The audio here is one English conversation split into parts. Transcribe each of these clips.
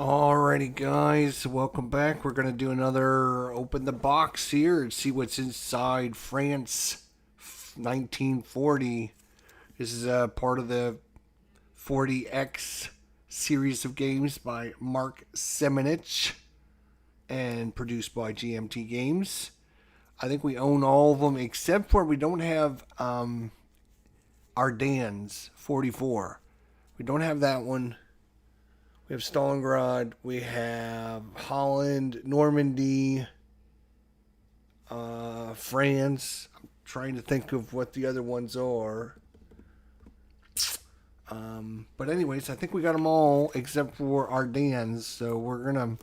Alrighty, guys, welcome back. We're going to do another open the box here and see what's inside France 1940. This is a part of the 40X series of games by Mark Simonitch and produced by GMT Games. I think we own all of them except for we don't have Ardennes 44. We don't have that one. We have Stalingrad, we have Holland, Normandy, France. I'm trying to think of what the other ones are. But anyways, I think we got them all except for Ardennes. So we're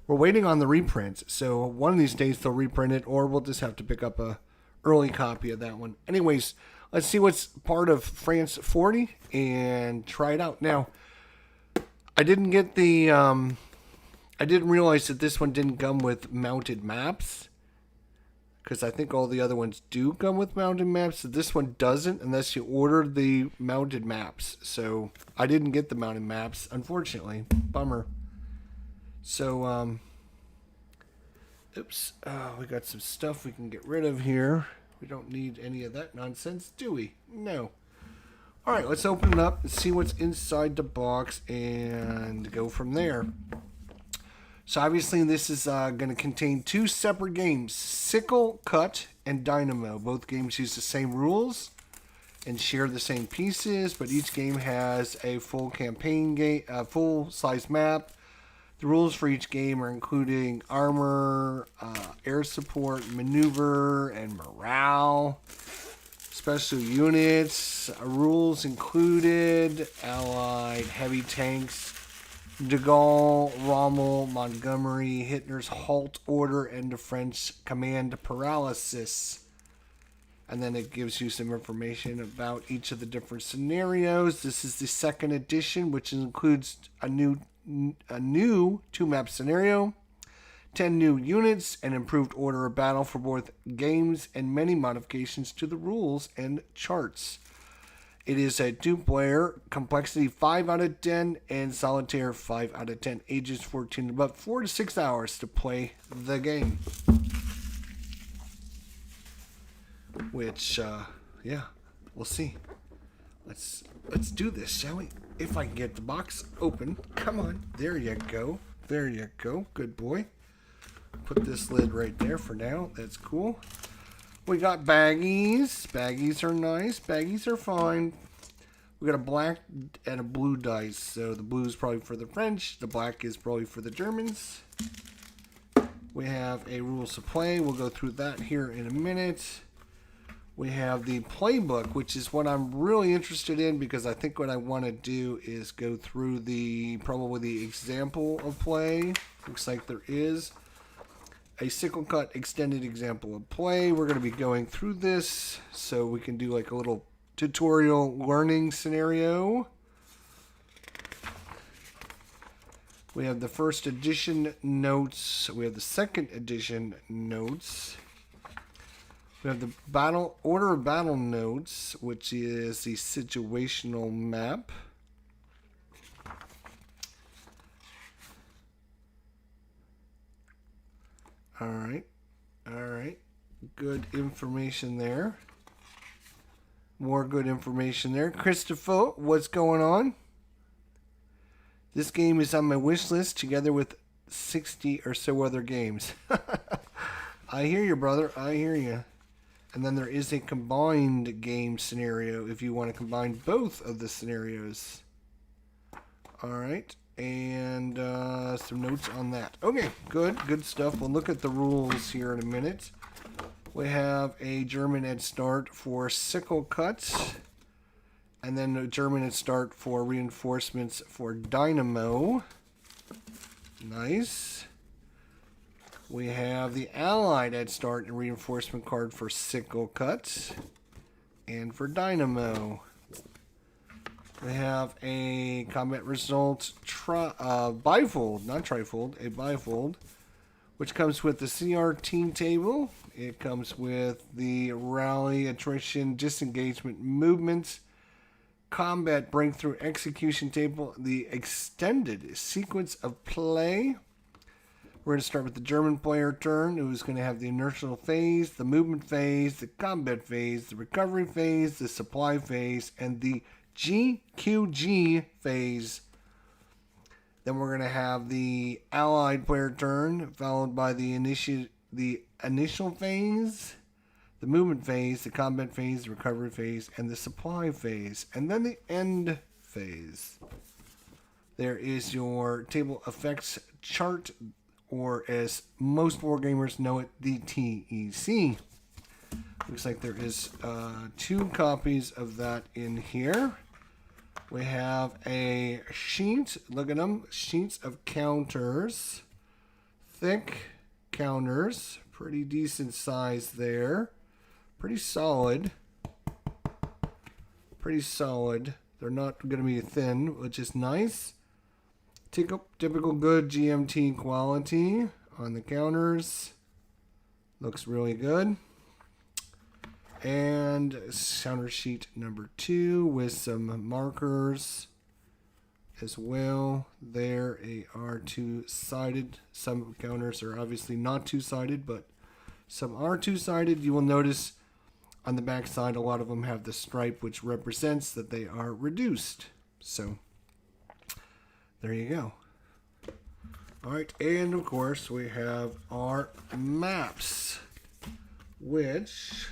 waiting on the reprints. So one of these days they'll reprint it, or we'll just have to pick up a early copy of that one. Anyways, let's see what's part of France 40 and try it out now. I didn't get the, I didn't realize that this one didn't come with mounted maps. Because I think all the other ones do come with mounted maps. So this one doesn't unless you order the mounted maps. So I didn't get the mounted maps, unfortunately. Bummer. So, oops. We got some stuff we can get rid of here. We don't need any of that nonsense, do we? No. Alright, let's open it up and see what's inside the box and go from there. So obviously this is going to contain two separate games, Sickle, Cut, and Dynamo. Both games use the same rules and share the same pieces, but each game has a full campaign game, full-size map. The rules for each game are including armor, air support, maneuver, and morale. Special units, rules included, Allied heavy tanks, De Gaulle, Rommel, Montgomery, Hitler's halt order, and the French command paralysis. And then it gives you some information about each of the different scenarios. This is the second edition, which includes a new 2-map scenario, 10 new units, an improved order of battle for both games, and many modifications to the rules and charts. It is a 2-player, complexity 5 out of 10, and solitaire 5 out of 10. Ages 14 about 4 to 6 hours to play the game. Which, yeah, we'll see. Let's do this, shall we? If I can get the box open. Come on. There you go. There you go. Good boy. Put this lid right there for now. That's cool. We got baggies. Baggies are nice. Baggies are fine. We got a black and a blue dice. So the blue is probably for the French. The black is probably for the Germans. We have a rules of play. We'll go through that here in a minute. We have the playbook, which is what I'm really interested in because I think what I want to do is go through probably the example of play. Looks like there is a sickle cut extended example of play. We're going to be going through this so we can do like a little tutorial learning scenario. We have the first edition notes. We have the second edition notes. We have the order of battle notes, which is the situational map. All right, good information there. More good information there. Christopher, what's going on? This game is on my wish list together with 60 or so other games. I hear you, brother. I hear you. And then there is a combined game scenario if you want to combine both of the scenarios. All right. And some notes on that. Okay, good stuff. We'll look at the rules here in a minute. We have a German head start for sickle cuts, and then a German head start for reinforcements for dynamo. Nice. We have the Allied head start and reinforcement card for sickle cuts and for dynamo. We have a combat result bifold, not trifold, a bifold, which comes with the CR team table. It comes with the rally, attrition, disengagement, movement, combat breakthrough execution table, the extended sequence of play. We're going to start with the German player turn, who's going to have the inertial phase, the movement phase, the combat phase, the recovery phase, the supply phase, and the GQG phase. Then we're going to have the Allied player turn, followed by the initial phase, the movement phase, the combat phase, the recovery phase, and the supply phase, and then the end phase. There is your table effects chart, or as most wargamers know it, the TEC. Looks like there is 2 copies of that in here. We have a sheet, look at them, sheets of counters, thick counters, pretty decent size there, pretty solid. They're not going to be thin, which is nice. Typical good GMT quality on the counters, looks really good. And counter sheet number 2 with some markers as well. There they are 2-sided. Some counters are obviously not 2-sided, but some are 2-sided. You will notice on the back side a lot of them have the stripe, which represents that they are reduced. So there you go. Alright, and of course we have our maps, which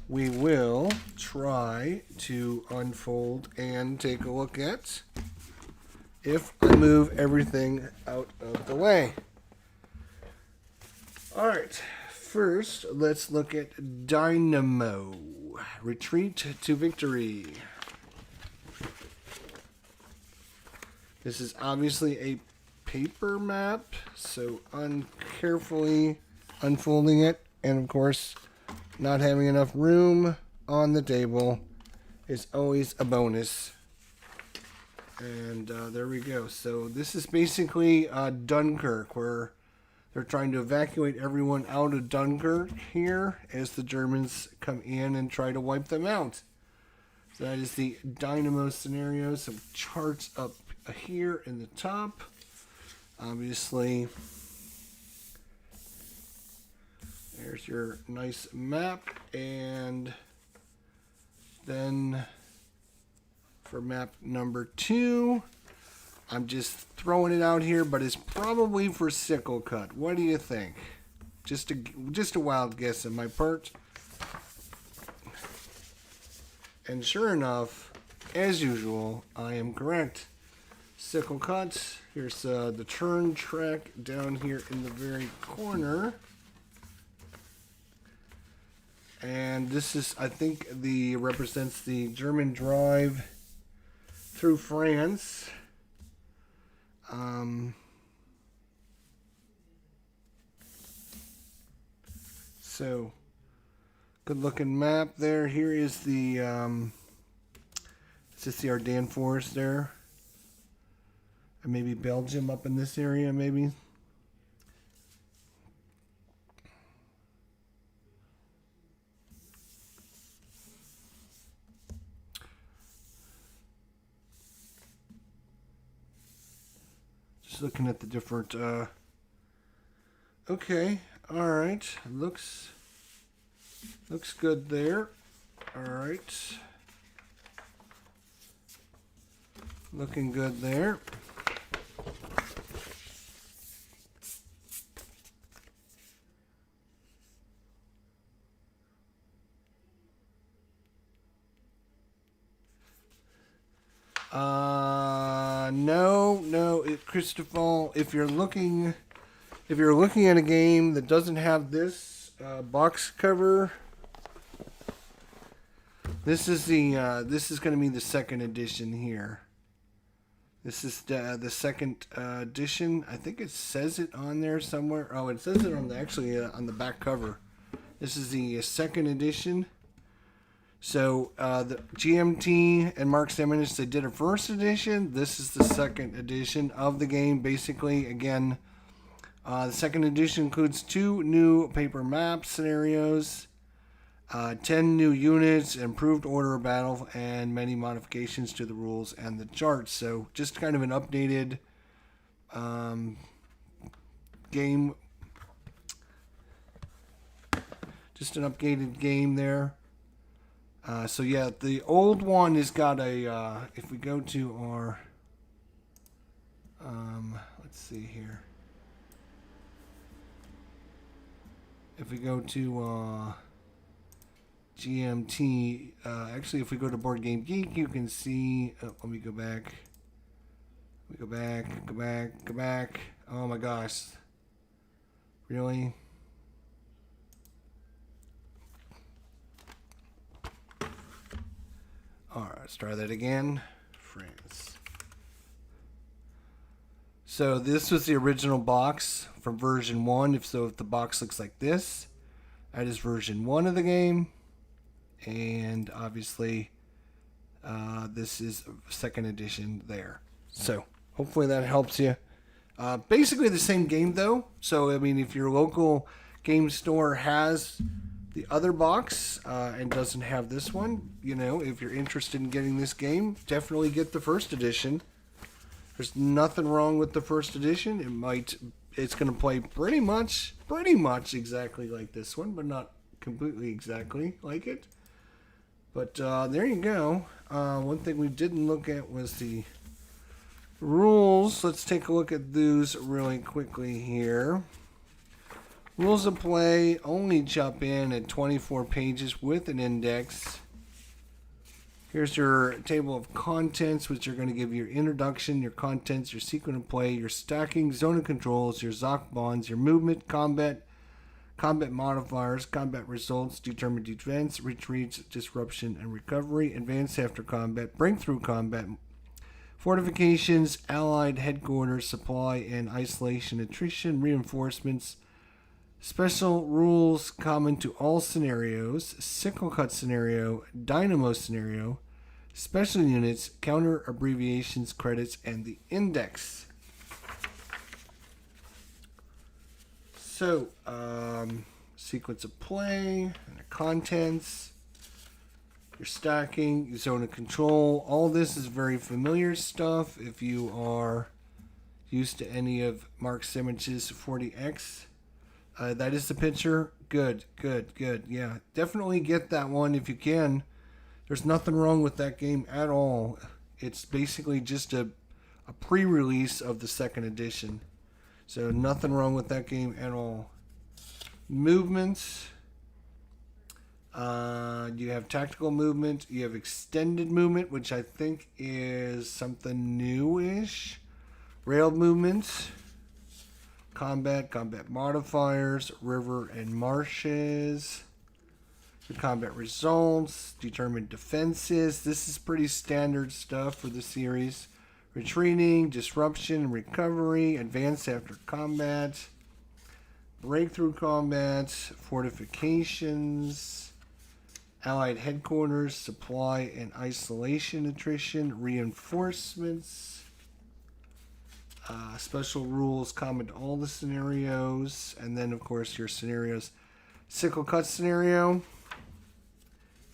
we will try to unfold and take a look at if I move everything out of the way. Alright, first let's look at Dynamo, Retreat to Victory. This is obviously a paper map, so carefully unfolding it, and of course not having enough room on the table is always a bonus. And there we go. So this is basically Dunkirk, where they're trying to evacuate everyone out of Dunkirk here as the Germans come in and try to wipe them out. So that is the Dynamo scenario. Some charts up here in the top. Obviously, there's your nice map, and then for map number 2, I'm just throwing it out here, but it's probably for sickle cut. What do you think? Just a wild guess on my part. And sure enough, as usual, I am correct. Sickle cut. Here's the turn track down here in the very corner. And this is, I think, represents the German drive through France. So, good looking map there. Here is the, is this the Ardennes Forest there? And maybe Belgium up in this area, maybe. Just looking at the different, okay, all right, looks good there. All right, looking good there. No, Christopher, if you're looking at a game that doesn't have this box cover, this is going to be the second edition here. This is the second edition. I think it says it on there somewhere. Oh, it says it on the back cover. This is the second edition. So the GMT and Mark Simonitch, they did a first edition. This is the second edition of the game. Basically, again, the second edition includes 2 new paper map scenarios. 10 new units, improved order of battle, and many modifications to the rules and the charts. So just kind of an updated game. Just an updated game there. So yeah, the old one has got a, if we go to our, let's see here. If we go to GMT, actually if we go to Board Game Geek, you can see, let me go back. Go back. Oh my gosh. Really? Alright, let's try that again. France. So this was the original box from version 1. If the box looks like this, that is version 1 of the game. And obviously, this is second edition there. So hopefully that helps you. Basically the same game though. So I mean, if your local game store has the other box and doesn't have this one, you know, if you're interested in getting this game, definitely get the first edition. There's nothing wrong with the first edition. It's going to play pretty much exactly like this one, but not completely exactly like it. But there you go. One thing we didn't look at was the rules. Let's take a look at those really quickly here. Rules of play only jump in at 24 pages with an index. Here's your table of contents, which are going to give you your introduction, your contents, your sequence of play, your stacking, zone of controls, your Zoc bonds, your movement, combat modifiers, combat results, determined defense, retreats, disruption, and recovery, advance after combat, breakthrough combat, fortifications, allied headquarters, supply and isolation, attrition, reinforcements, special rules common to all scenarios, sickle cut scenario, dynamo scenario, special units, counter abbreviations, credits, and the index. So, sequence of play, and the contents, your stacking, your zone of control. All this is very familiar stuff if you are used to any of Mark Simonitch's 40X. That is the picture. Good. Yeah, definitely get that one if you can. There's nothing wrong with that game at all. It's basically just a pre-release of the second edition. So nothing wrong with that game at all. Movements. You have tactical movement. You have extended movement, which I think is something newish. Rail movements. Combat modifiers, river and marshes. The combat results, determined defenses. This is pretty standard stuff for the series. Retreating, disruption, recovery, advance after combat, breakthrough combat, fortifications, allied headquarters, supply and isolation, attrition, reinforcements. Special rules common to all the scenarios, and then of course your scenarios, sickle cut scenario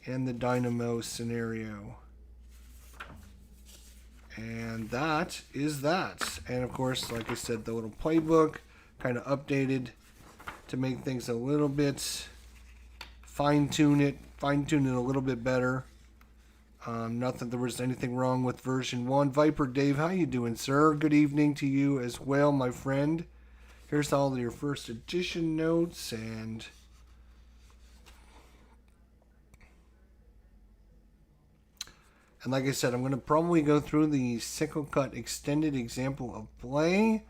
and the dynamo scenario, and that is that. And of course, like I said, the little playbook kind of updated to make things a little bit fine-tune it a little bit better. Not that there was anything wrong with version 1. Viper Dave, how you doing, sir? Good evening to you as well, my friend. Here's all of your first edition notes, and like I said, I'm going to probably go through the sickle cut extended example of play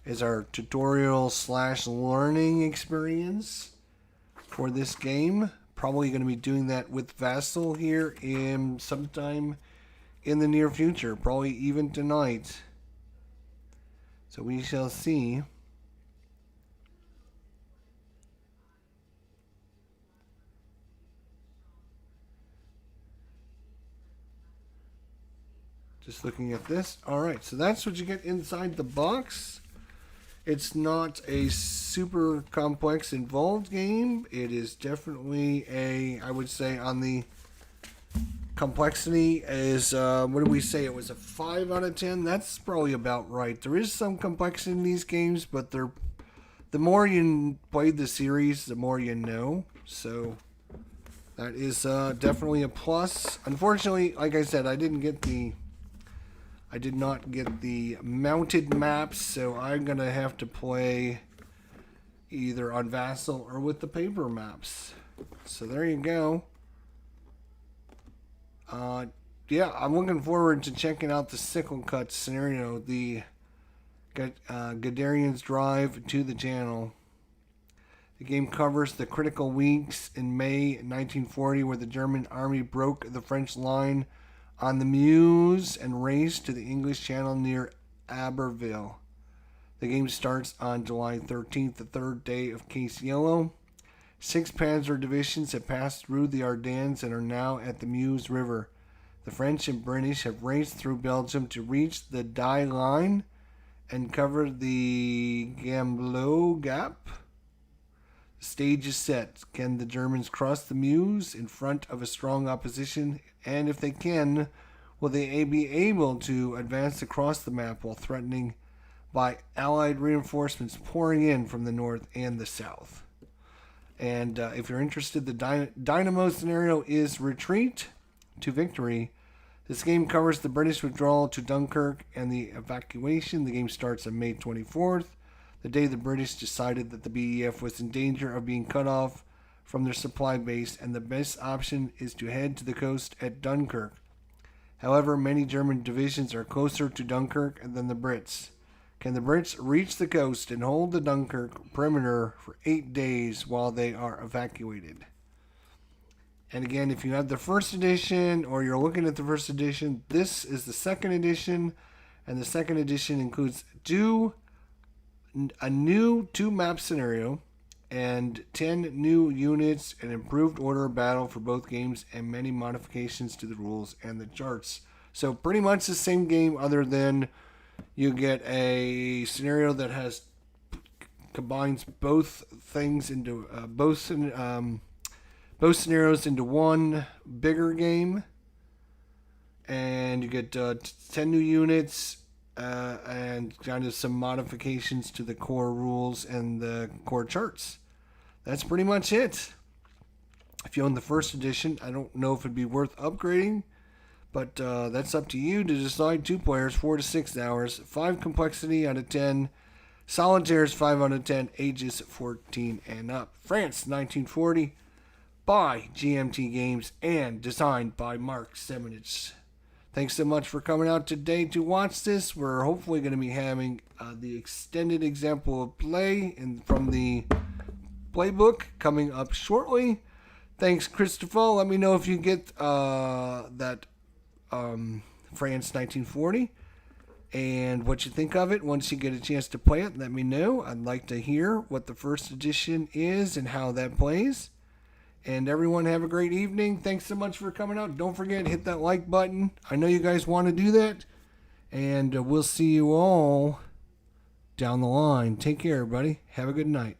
as our tutorial / learning experience for this game. Probably going to be doing that with Vassal here in sometime in the near future, probably even tonight. So we shall see. Just looking at this. All right, so that's what you get inside the box. It's not a super complex, involved game. It is definitely I would say, on the complexity is, what do we say? It was a 5 out of 10. That's probably about right. There is some complexity in these games, but the more you play the series, the more you know. So that is definitely a plus. Unfortunately, like I said, I did not get the mounted maps, so I'm gonna have to play either on Vassal or with the paper maps. So there you go. Yeah, I'm looking forward to checking out the sickle cut scenario, the Guderian's Drive to the channel. The game covers the critical weeks in May 1940 where the German army broke the French line on the Meuse and raced to the English Channel near Aberville. The game starts on July 13th, the third day of Case Yellow. 6 Panzer divisions have passed through the Ardennes and are now at the Meuse River. The French and British have raced through Belgium to reach the Die Line and cover the Gambloux Gap. The stage is set. Can the Germans cross the Meuse in front of a strong opposition? And if they can, will they be able to advance across the map while threatening by Allied reinforcements pouring in from the north and the south? And if you're interested, the Dynamo scenario is retreat to victory. This game covers the British withdrawal to Dunkirk and the evacuation. The game starts on May 24th, the day the British decided that the BEF was in danger of being cut off from their supply base, and the best option is to head to the coast at Dunkirk. However, many German divisions are closer to Dunkirk than the Brits. Can the Brits reach the coast and hold the Dunkirk perimeter for 8 days while they are evacuated? And again, if you have the first edition or you're looking at the first edition, this is the second edition. And the second edition includes a new 2-map scenario and 10 new units, an improved order of battle for both games, and many modifications to the rules and the charts. So pretty much the same game, other than you get a scenario that combines both things into both scenarios into one bigger game, and you get 10 new units and kind of some modifications to the core rules and the core charts. That's pretty much it. If you own the first edition, I don't know if it'd be worth upgrading, but that's up to you to decide. 2 players, 4 to 6 hours, 5 complexity out of 10, solitaires 5 out of 10, ages 14 and up. France, 1940, by GMT Games and designed by Mark Simonitch. Thanks so much for coming out today to watch this. We're hopefully going to be having the extended example of play from the playbook coming up shortly. Thanks, Christopher. Let me know if you get that France 1940 and what you think of it once you get a chance to play it. Let me know. I'd like to hear what the first edition is and how that plays. And everyone have a great evening. Thanks so much for coming out. Don't forget, hit that like button. I know you guys want to do that. And we'll see you all down the line. Take care, everybody. Have a good night.